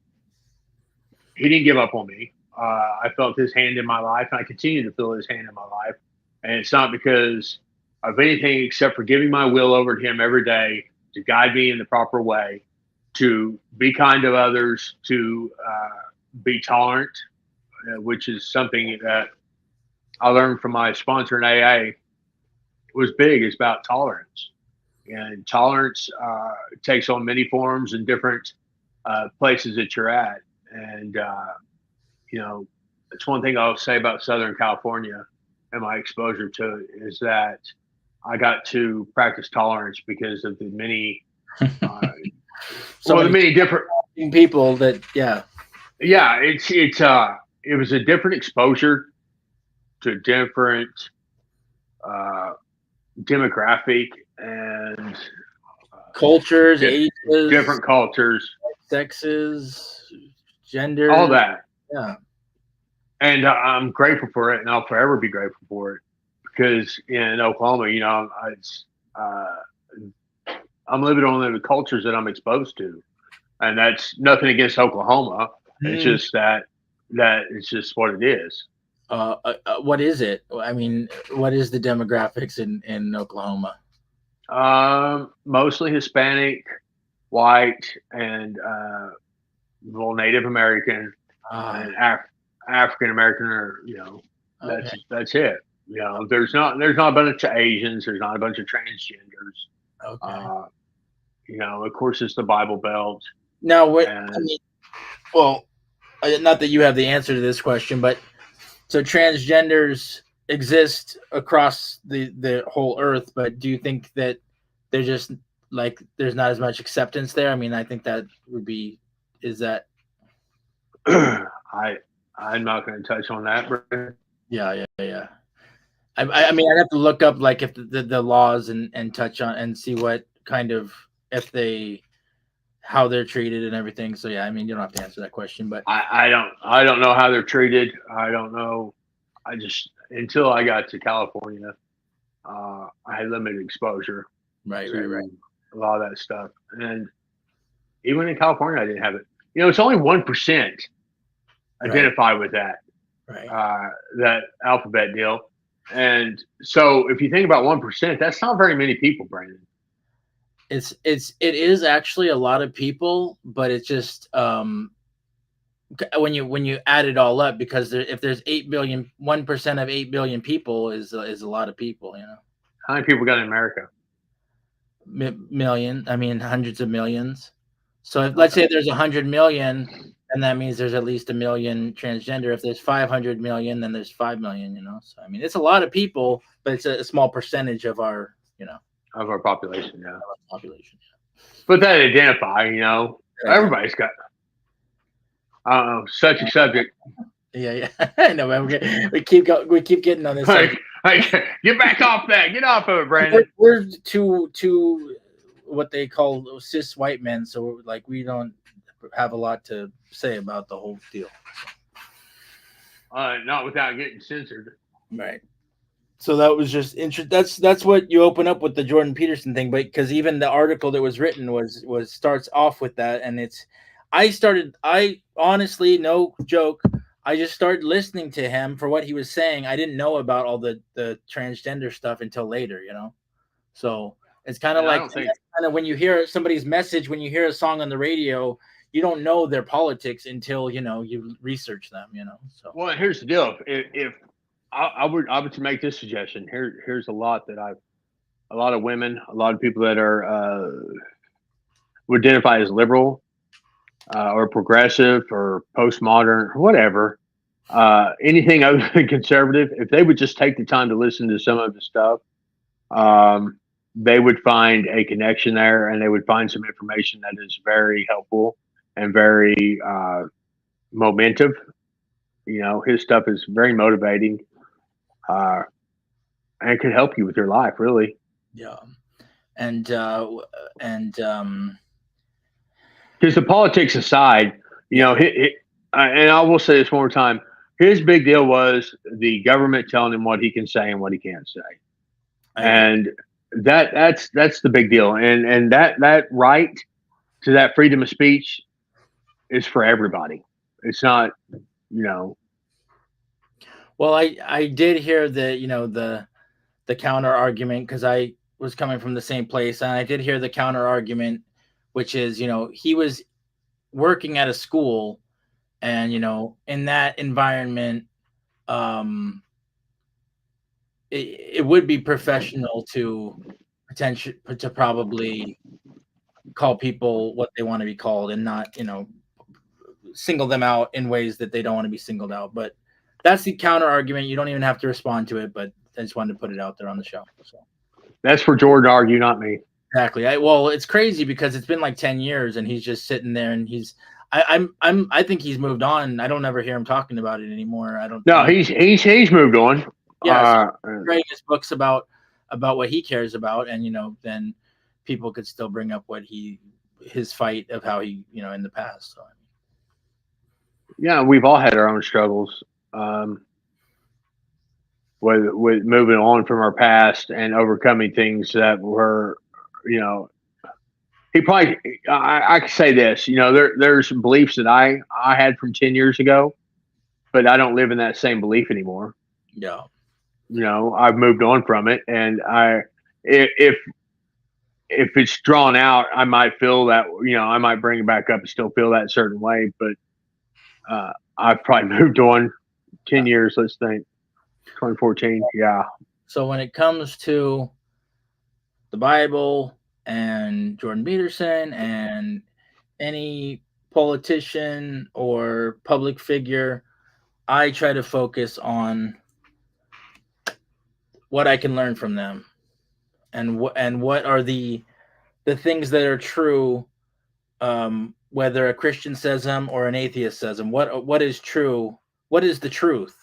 S2: He didn't give up on me. I felt his hand in my life, and I continue to feel his hand in my life. And it's not because of anything except for giving my will over to him every day to guide me in the proper way, to be kind to others, to be tolerant, which is something that I learned from my sponsor in AA. Was big. It's about tolerance, and tolerance takes on many forms in different places that you're at. And it's one thing I'll say about Southern California and my exposure to it is that I got to practice tolerance because of the many, the many different
S1: people that, yeah,
S2: it was a different exposure to different demographic and
S1: cultures, ages,
S2: different cultures,
S1: sexes, gender,
S2: all that.
S1: Yeah.
S2: And I'm grateful for it, and I'll forever be grateful for it because in Oklahoma, I'm living on the cultures that I'm exposed to, and that's nothing against Oklahoma. It's just that it's just what it is.
S1: What is it? I mean, what is the demographics in Oklahoma?
S2: Mostly Hispanic, white, and Native American, and African American, or that's it. There's not a bunch of Asians. There's not a bunch of transgenders.
S1: Okay.
S2: Of course, it's the Bible Belt.
S1: Now, not that you have the answer to this question, but so transgenders exist across the whole earth, but do you think that they're just like there's not as much acceptance there? I mean, I think that would be is that
S2: I'm not going to touch on that, Brandon.
S1: Yeah. I mean, I'd have to look up like if the laws and touch on and see what kind of how they're treated and everything. So yeah, I mean, you don't have to answer that question, but
S2: I don't know how they're treated. I don't know. I just until I got to California, I had limited exposure.
S1: Right.
S2: A lot of that stuff, and even in California, I didn't have it. It's only 1% identify with that,
S1: right?
S2: That alphabet deal. And so, if you think about 1%, that's not very many people, Brandon.
S1: It is actually a lot of people, but it's just when you add it all up, because if there's 8 billion, 1% of 8 billion people is a lot of people.
S2: How many people got in America?
S1: Million. I mean, hundreds of millions. So let's say there's 100 million, and that means there's at least 1 million transgender. If there's 500 million, then there's 5 million. So I mean, it's a lot of people, but it's a small percentage of our
S2: of our population. Yeah,
S1: population. Yeah.
S2: But that identify, everybody's got. Such a subject.
S1: Yeah. I know. We keep getting on this.
S2: Get back off that. Get off of it, Brandon.
S1: We're two what they call cis white men, so we don't have a lot to say about the whole deal.
S2: Not without getting censored.
S1: Right. So that was just interesting. That's what you open up with the Jordan Peterson thing, but because even the article that was written was starts off with that, and I honestly, no joke, I just started listening to him for what he was saying. I didn't know about all the transgender stuff until later, So it's kind of when you hear somebody's message, when you hear a song on the radio, you don't know their politics until you research them. So
S2: well, here's the deal. If I would make this suggestion. Here's a lot of women, a lot of people that are would identify as liberal. Or progressive or postmodern or whatever, anything other than conservative, if they would just take the time to listen to some of the stuff, they would find a connection there, and they would find some information that is very helpful and very momentive. His stuff is very motivating, and it can help you with your life, really.
S1: Yeah.
S2: Because the politics aside, and I will say this one more time, his big deal was the government telling him what he can say and what he can't say, and that's the big deal. And that right to that freedom of speech is for everybody. It's not, you know,
S1: Well, I did hear the counter argument because I was coming from the same place, and I did hear the counter argument, which is he was working at a school, and in that environment, um, it would be professional to probably call people what they want to be called and not single them out in ways that they don't want to be singled out. But that's the counter argument. You don't even have to respond to it, but I just wanted to put it out there on the show. So
S2: that's for Jordan to argue, not me.
S1: exactly. Well, it's crazy because it's been like 10 years and he's just sitting there and I think he's moved on. I don't ever hear him talking about it anymore. I don't.
S2: No, he's moved on.
S1: Yeah, so writing his books about what he cares about, and then people could still bring up his fight of how he in the past. So
S2: yeah, we've all had our own struggles. With moving on from our past and overcoming things that were, you know, he probably. I could say this, there's some beliefs that I had from 10 years ago, but I don't live in that same belief anymore.
S1: yeah,
S2: I've moved on from it, and if it's drawn out, I might feel that, I might bring it back up and still feel that certain way, but I've probably moved on 10 years. Let's think. 2014. Yeah.
S1: So when it comes to the Bible and Jordan Peterson and any politician or public figure, I try to focus on what I can learn from them and what are the things that are true, whether a Christian says them or an atheist says them. What is true? What is the truth?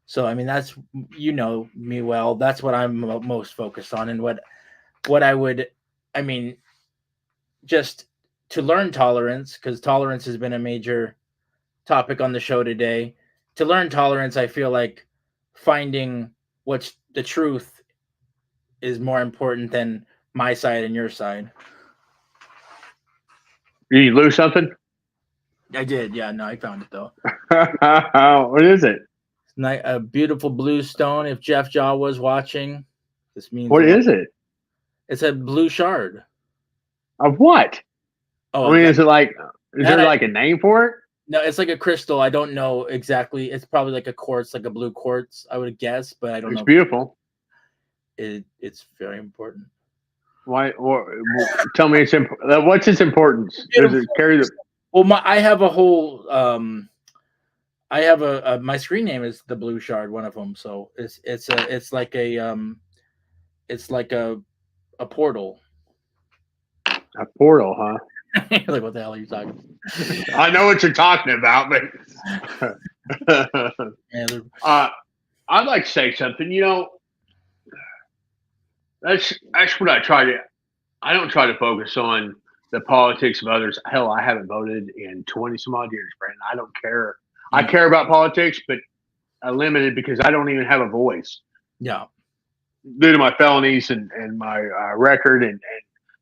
S1: So I mean, that's me well. That's what I'm most focused on, and what I would, I mean, just to learn tolerance, because tolerance has been a major topic on the show today. To learn tolerance, I feel like finding what's the truth is more important than my side and your side.
S2: Did you lose something?
S1: I did, yeah. No, I found it though.
S2: What is it?
S1: A beautiful blue stone. If Jeff Jaw was watching, this means
S2: What is it?
S1: It's a blue shard.
S2: Of what?
S1: Oh,
S2: I mean, is there like a name for it?
S1: No, it's like a crystal. I don't know exactly. It's probably like a quartz, like a blue quartz, I would guess, but I don't know.
S2: It's beautiful.
S1: It's very important.
S2: Why? Tell me, what's its importance? Does it carry the?
S1: Well, I have a whole. I have my screen name is the Blue Shard, one of them. So it's like a portal.
S2: A portal, huh?
S1: Like, what the hell are you talking about?
S2: I know what you're talking about, but I'd like to say something. That's what I try to. I don't try to focus on the politics of others. Hell, I haven't voted in 20 some odd years, Brandon. I don't care. I care about politics, but limited because I don't even have a voice.
S1: Yeah.
S2: Due to my felonies and my record, and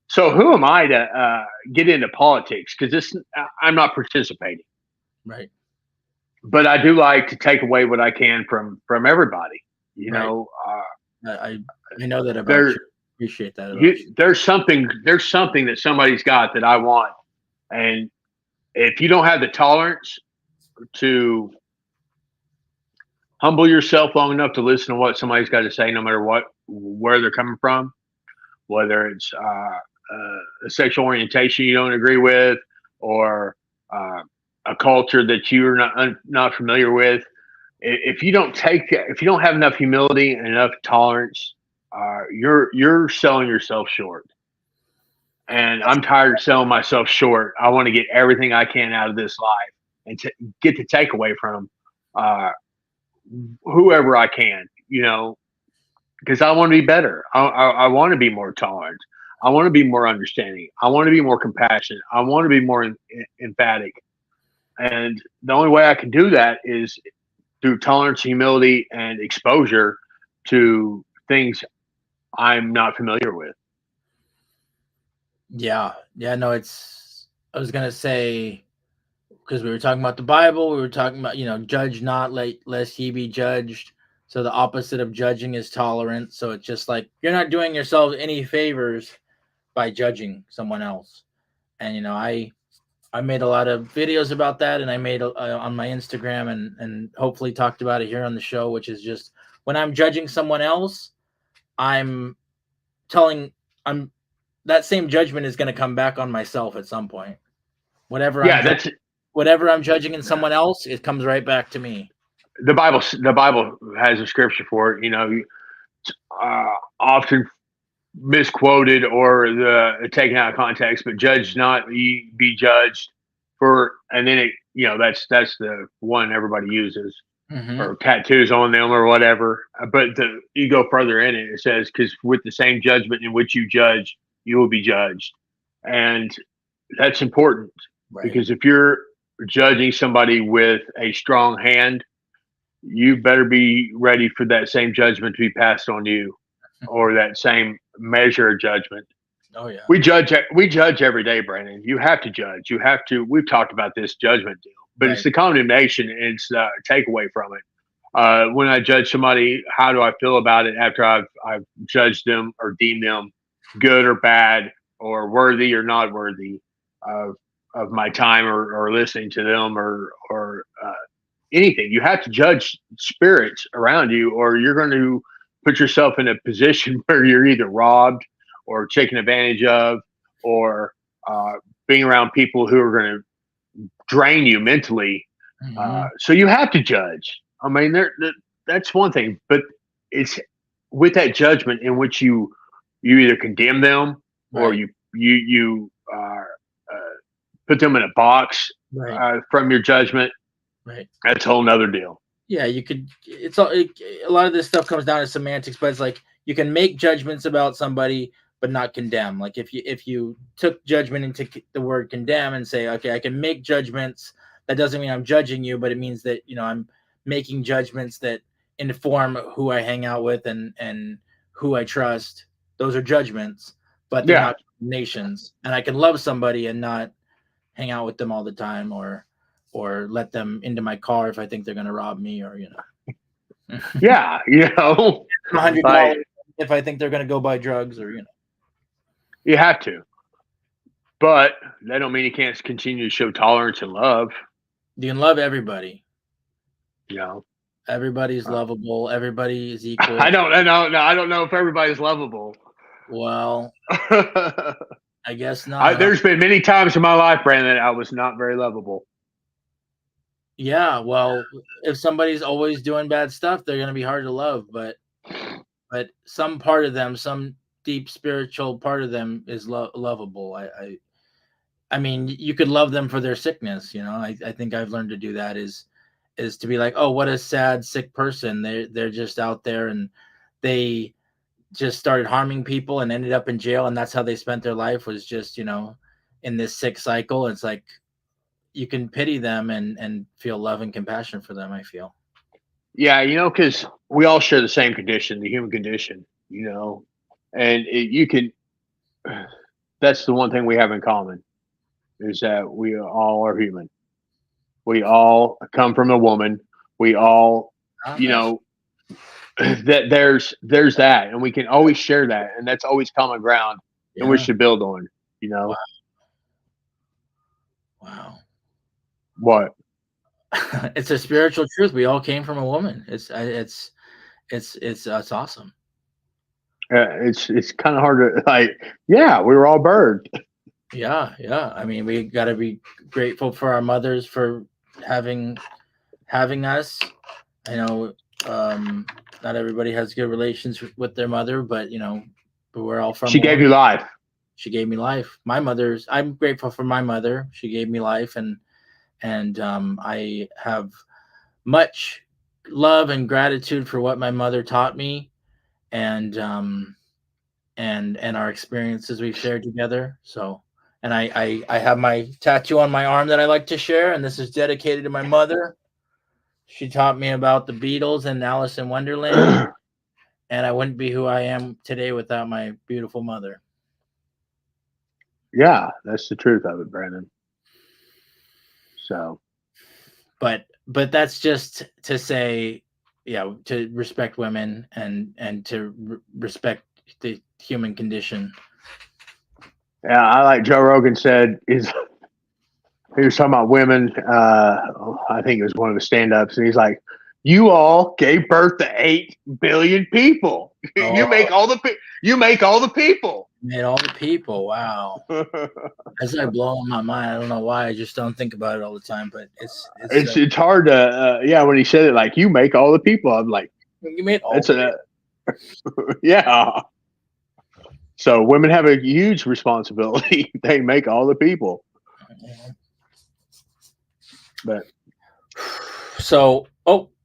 S2: so who am I to get into politics? Because I'm not participating.
S1: Right.
S2: But I do like to take away what I can from everybody.
S1: I know that about you. Appreciate that.
S2: There's something that somebody's got that I want, and if you don't have the tolerance to humble yourself long enough to listen to what somebody's got to say, no matter where they're coming from, whether it's a sexual orientation you don't agree with, or a culture that you're not familiar with. If you don't have enough humility and enough tolerance, you're selling yourself short. And I'm tired of selling myself short. I want to get everything I can out of this life and get the takeaway from whoever I can, because I want to be better. I want to be more tolerant. I want to be more understanding. I want to be more compassionate. I want to be more emphatic. And the only way I can do that is through tolerance, humility, and exposure to things I'm not familiar with.
S1: Yeah. No, I was going to say, because we were talking about the Bible, we were talking about, judge not, lest ye be judged. So the opposite of judging is tolerance. So it's just like you're not doing yourself any favors by judging someone else. And I made a lot of videos about that, and I made on my Instagram, and hopefully talked about it here on the show, which is just when I'm judging someone else, I'm telling I'm that same judgment is going to come back on myself at some point. Whatever
S2: Yeah,
S1: I'm
S2: that's
S1: whatever I'm judging in someone else, it comes right back to me.
S2: the Bible. The Bible has a scripture for it. Often misquoted or taken out of context, but judge not, ye be judged. And then that's the one everybody uses,
S1: Mm-hmm.
S2: or tattoos on them or whatever. But you go further in it, it says, because with the same judgment in which you judge, you will be judged. And that's important,
S1: Right.
S2: because if you're judging somebody with a strong hand, you better be ready for that same judgment to be passed on you, or that same measure of judgment.
S1: Oh yeah.
S2: We judge every day, Brandon. You have to judge. You have to. We've talked about this judgment deal, but it's
S1: Right.
S2: the condemnation and it's the takeaway from it. When I judge somebody, how do I feel about it after I've judged them or deemed them good or bad, or worthy or not worthy of my time, or listening to them, or anything? You have to judge spirits around you, or you're going to put yourself in a position where you're either robbed or taken advantage of, or uh, being around people who are going to drain you mentally.
S1: Mm-hmm.
S2: So you have to judge. I mean, that's one thing, but it's with that judgment in which you either condemn them, or
S1: Right.
S2: you put them in a box
S1: Right.
S2: from your judgment.
S1: Right.
S2: That's a whole nother deal.
S1: Yeah, you could. It's all. A lot of this stuff comes down to semantics, but it's like you can make judgments about somebody, but not condemn. Like if you took judgment into the word condemn and say, okay, I can make judgments. That doesn't mean I'm judging you, but it means that I'm making judgments that inform who I hang out with and who I trust. Those are judgments, but they're
S2: Yeah,
S1: not nations. And I can love somebody and not hang out with them all the time, or let them into my car if I think they're going to rob me, or
S2: yeah, like
S1: $100 if I think they're going to go buy drugs, or
S2: you have to, but that don't mean you can't continue to show tolerance and love.
S1: you can love everybody.
S2: You know,
S1: Everybody's
S2: uh,
S1: lovable. Everybody is
S2: I
S1: equal.
S2: don't, I don't, no, I don't know if everybody's lovable.
S1: Well, I guess not.
S2: There's been many times in my life, Brandon, that I was not very lovable.
S1: Yeah, well, if somebody's always doing bad stuff, they're going to be hard to love, but some part of them, some deep spiritual part of them is lovable. I mean, you could love them for their sickness. I think I've learned to do that, is to be like, oh, what a sad, sick person. They're just out there, and they just started harming people and ended up in jail, and that's how they spent their life, was just, in this sick cycle. It's like you can pity them and feel love and compassion for them, I feel.
S2: Yeah, because we all share the same condition, the human condition. And you can. That's the one thing we have in common, is that we all are human. We all come from a woman. We all,
S1: Ah,
S2: you
S1: yes.
S2: know, that there's that, and we can always share that, and that's always common ground, and we
S1: Yeah.
S2: should build on. You know
S1: Wow. Wow.
S2: what?
S1: It's a spiritual truth. We all came from a woman. It's awesome.
S2: It's kind of hard to, like. Yeah, we were all birds.
S1: Yeah, yeah. I mean, we got to be grateful for our mothers for having us. I know, not everybody has good relations with their mother, but but we're all from
S2: She
S1: a
S2: gave
S1: woman.
S2: you life.
S1: She gave me life. I'm grateful for my mother. She gave me life, and I have much love and gratitude for what my mother taught me, and and our experiences we've shared together. So, and I have my tattoo on my arm that I like to share, and this is dedicated to my mother. She taught me about the Beatles and Alice in Wonderland, and I wouldn't be who I am today without my beautiful mother.
S2: Yeah, that's the truth of it, Brandon. So,
S1: but that's just to say, to respect women and to respect the human condition.
S2: yeah, I like Joe Rogan said he was talking about women. I think it was one of the stand-ups, and he's like, "You all gave birth to 8 billion people.
S1: Oh,
S2: You make all the people."
S1: made all the people. Wow, that's like blowing my mind. I don't know why. I just don't think about it all the time. But
S2: It's hard to when he said it, like, you make all the people. I'm like,
S1: you made all.
S2: that's a yeah. So women have a huge responsibility. They make all the people. But
S1: so,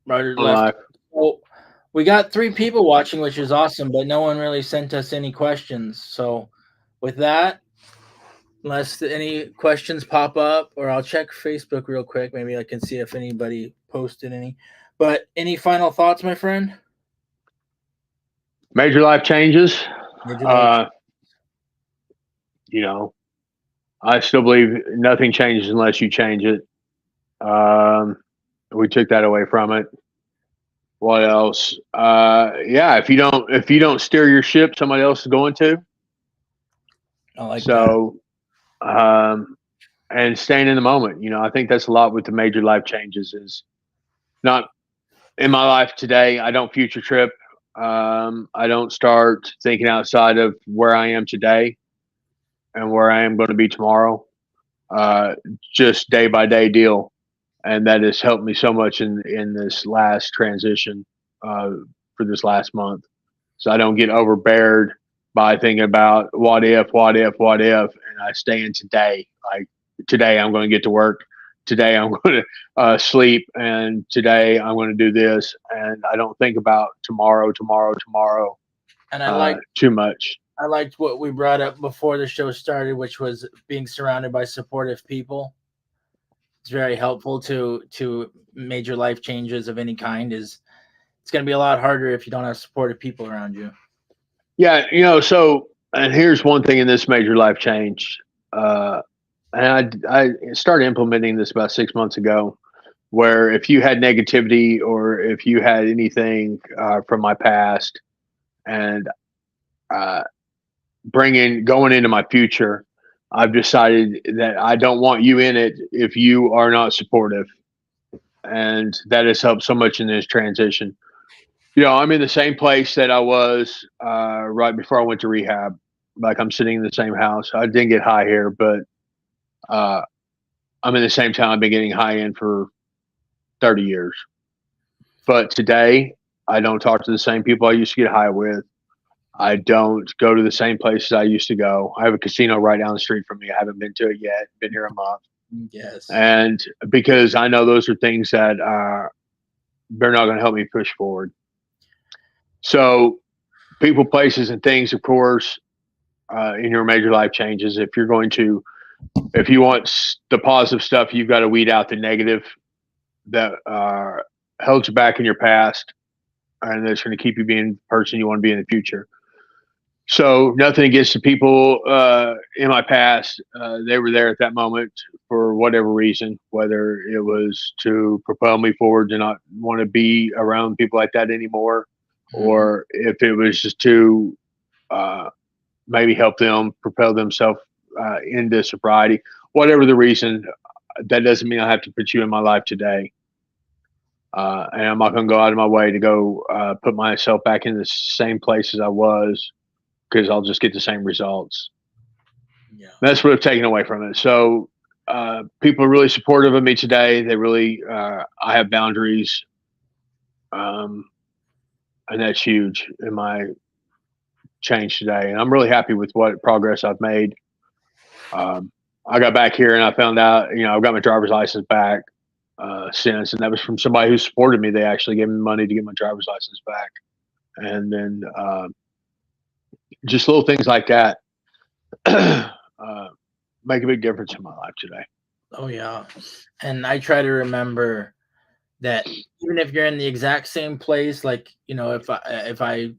S1: Rodger left. Well, we got 3 people watching, which is awesome, but no one really sent us any questions. So, with that, unless any questions pop up, or I'll check Facebook real quick. Maybe I can see if anybody posted any. But any final thoughts, my friend?
S2: Major life changes. I still believe nothing changes unless you change it. We took that away from it. What else? If you don't steer your ship, somebody else is going to.
S1: I like
S2: so. And staying in the moment. I think that's a lot with the major life changes. Is not in my life today. I don't future trip. I don't start thinking outside of where I am today and where I am going to be tomorrow. Just day by day deal, and that has helped me so much in this last transition for this last month. So I don't get overbeared by thinking about what if, and I stay in today. Like, today I'm going to get to work. Today I'm going to sleep, and today I'm going to do this. And I don't think about tomorrow.
S1: And I like
S2: too much.
S1: I liked what we brought up before the show started, which was being surrounded by supportive people. It's very helpful to major life changes of any kind. It's going to be a lot harder if you don't have supportive people around you.
S2: Yeah, so, and here's one thing in this major life change. And I started implementing this about 6 months ago, where if you had negativity or if you had anything from my past and going into my future, I've decided that I don't want you in it if you are not supportive. And that has helped so much in this transition. I'm in the same place that I was right before I went to rehab. Like, I'm sitting in the same house. I didn't get high here, but I'm in the same town I've been getting high in for 30 years. But today, I don't talk to the same people I used to get high with. I don't go to the same places I used to go. I have a casino right down the street from me. I haven't been to it yet. Been here a month.
S1: Yes.
S2: And because I know those are things that they're not going to help me push forward. So, people, places, and things, of course, in your major life changes. If you want the positive stuff, you've got to weed out the negative that held you back in your past, and that's going to keep you being the person you want to be in the future. So, nothing against the people in my past. They were there at that moment for whatever reason, whether it was to propel me forward to not want to be around people like that anymore, or if it was just to maybe help them propel themselves into sobriety. Whatever the reason, that doesn't mean I have to put you in my life today. And I'm not going to go out of my way to go put myself back in the same place as I was, because I'll just get the same results.
S1: Yeah.
S2: That's what I've taken away from it. So people are really supportive of me today. They really, I have boundaries. And that's huge in my change today. And I'm really happy with what progress I've made. I got back here and I found out, I've got my driver's license back since, and that was from somebody who supported me. They actually gave me money to get my driver's license back. And then just little things like that make a big difference in my life today.
S1: Oh, yeah. And I try to remember that even if you're in the exact same place, like, if I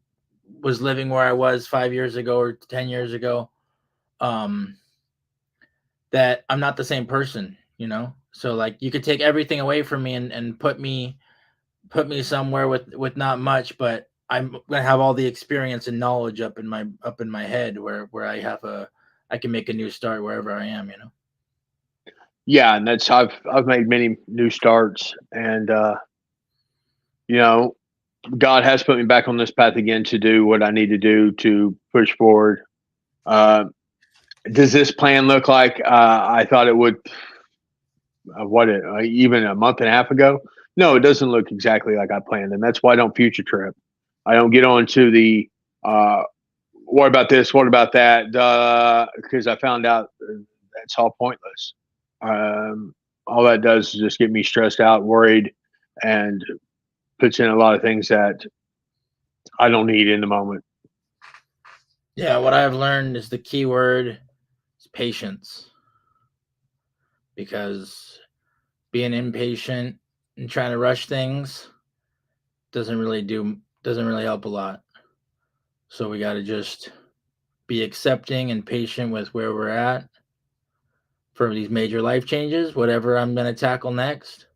S1: was living where I was 5 years ago or 10 years ago, that I'm not the same person. So like you could take everything away from me and put me somewhere with not much, but I'm gonna have all the experience and knowledge up in my head where I can make a new start wherever I am.
S2: Yeah, and that's I've made many new starts, and you know, God has put me back on this path again to do what I need to do to push forward. Uh, does this plan look like I thought it would? Even a month and a half ago? No, it doesn't look exactly like I planned, and that's why I don't future trip. I don't get on to the uh, what about this, what about that, because I found out that's all pointless. All that does is just get me stressed out, worried, and puts in a lot of things that I don't need in the moment.
S1: Yeah, what I've learned is the key word is patience, because being impatient and trying to rush things doesn't really help a lot. So we got to just be accepting and patient with where we're at for these major life changes, whatever I'm going to tackle next.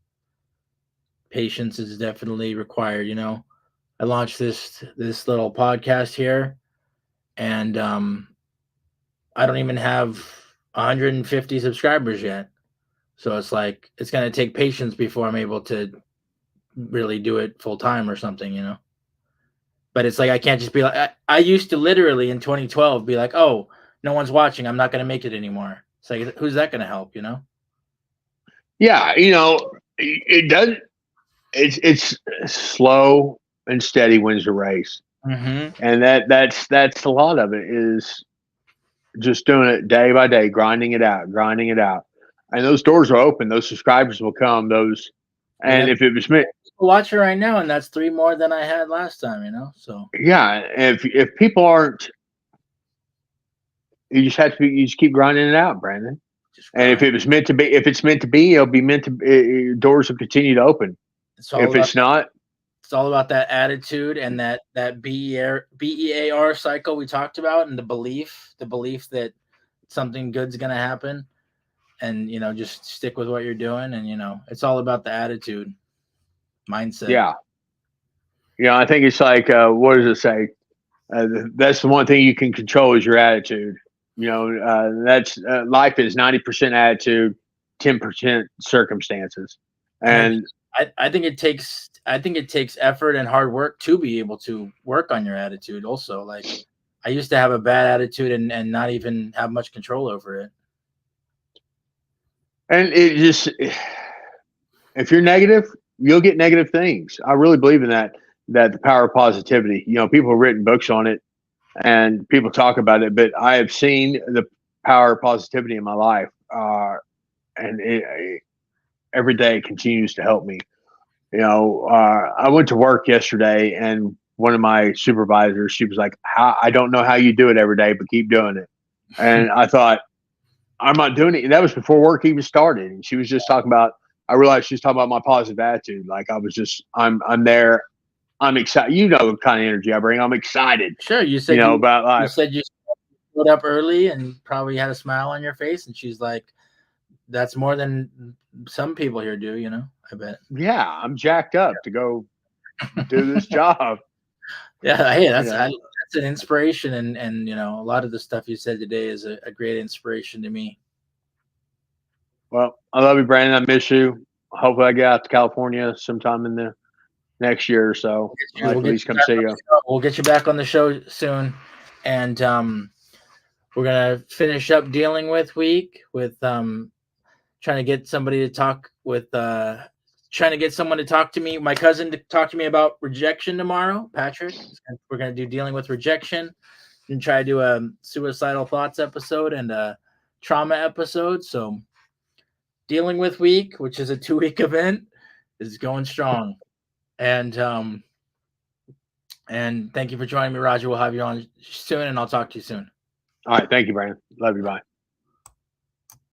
S1: Patience is definitely required. I launched this little podcast here, and I don't even have 150 subscribers yet. So it's like it's going to take patience before I'm able to really do it full time or something. But it's like I can't just be like I used to literally in 2012 be like, "Oh, no one's watching. I'm not going to make it anymore." It's like who's that going to help?
S2: Yeah, it does. It's slow and steady wins the race,
S1: Mhm.
S2: and that's a lot of it is just doing it day by day, grinding it out, and those doors are open. Those subscribers will come.
S1: We
S2: And
S1: got
S2: if it was me,
S1: people watching right now, and that's 3 more than I had last time. So
S2: yeah, if people aren't, you just keep grinding it out, Brandon.
S1: just
S2: And if
S1: grind.
S2: it was meant to be, if it's meant to be, it'll be meant to. Doors will continue to open.
S1: It's all
S2: If
S1: about
S2: it's not,
S1: it's all about that attitude and that BEAR cycle we talked about, and the belief that something good's going to happen, and just stick with what you're doing, and it's all about the attitude, mindset.
S2: yeah, I think it's like what does it say? That's the one thing you can control is your attitude. That's life is 90% attitude, 10% circumstances,
S1: And
S2: and
S1: I think it takes effort and hard work to be able to work on your attitude also. Like I used to have a bad attitude and not even have much control over it.
S2: it just if you're negative, you'll get negative things. I really believe in that. That the power of positivity. People have written books on it, and people talk about it, but I have seen the power of positivity in my life, and every day continues to help me. I went to work yesterday, and one of my supervisors, she was like, I don't know how you do it every day, but keep doing it. And I thought, I'm not doing it. And that was before work even started. And she was just talking about, I realized she was talking about my positive attitude. Like I'm there. I'm excited. You know the kind of energy I bring. I'm excited,
S1: Sure, you
S2: about
S1: you
S2: life.
S1: said you showed up early and probably had a smile on your face, and she's like, "That's more than some people here do." I bet.
S2: Yeah, I'm jacked up to go do this job.
S1: Yeah, hey,
S2: You
S1: that's
S2: know,
S1: that's an inspiration, and a lot of the stuff you said today is a great inspiration to me.
S2: well, I love you, Brandon. I miss you. Hopefully, I get out to California sometime in the next year or so. I'd like
S1: We'll
S2: to at
S1: get
S2: least
S1: you
S2: come
S1: back
S2: see
S1: on
S2: you.
S1: the show. We'll get you back on the show soon, and we're gonna finish up dealing with week with trying to get somebody to talk with trying to get someone to talk to me, my cousin, to talk to me about rejection tomorrow, Patrick. And we're gonna do dealing with rejection and try to do a suicidal thoughts episode and a trauma episode. So dealing with week, which is a 2-week event, is going strong. And thank you for joining me, Rodger. We'll have you on soon, and I'll talk to you soon.
S2: All right. Thank you, Brandon. Love you. Bye.